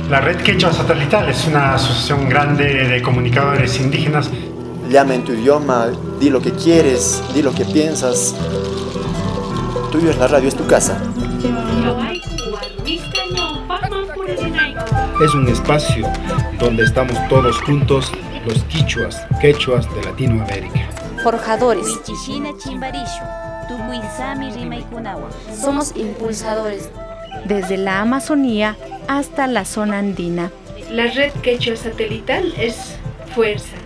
La Red Quechua Satelital es una asociación grande de comunicadores indígenas. Llama en tu idioma, di lo que quieres, di lo que piensas. Tuyo es la radio, es tu casa. Es un espacio donde estamos todos juntos, los quichuas, quechuas de Latinoamérica. Forjadores. Somos impulsadores. Desde la Amazonía hasta la zona andina. La Red Quechua Satelital es fuerza.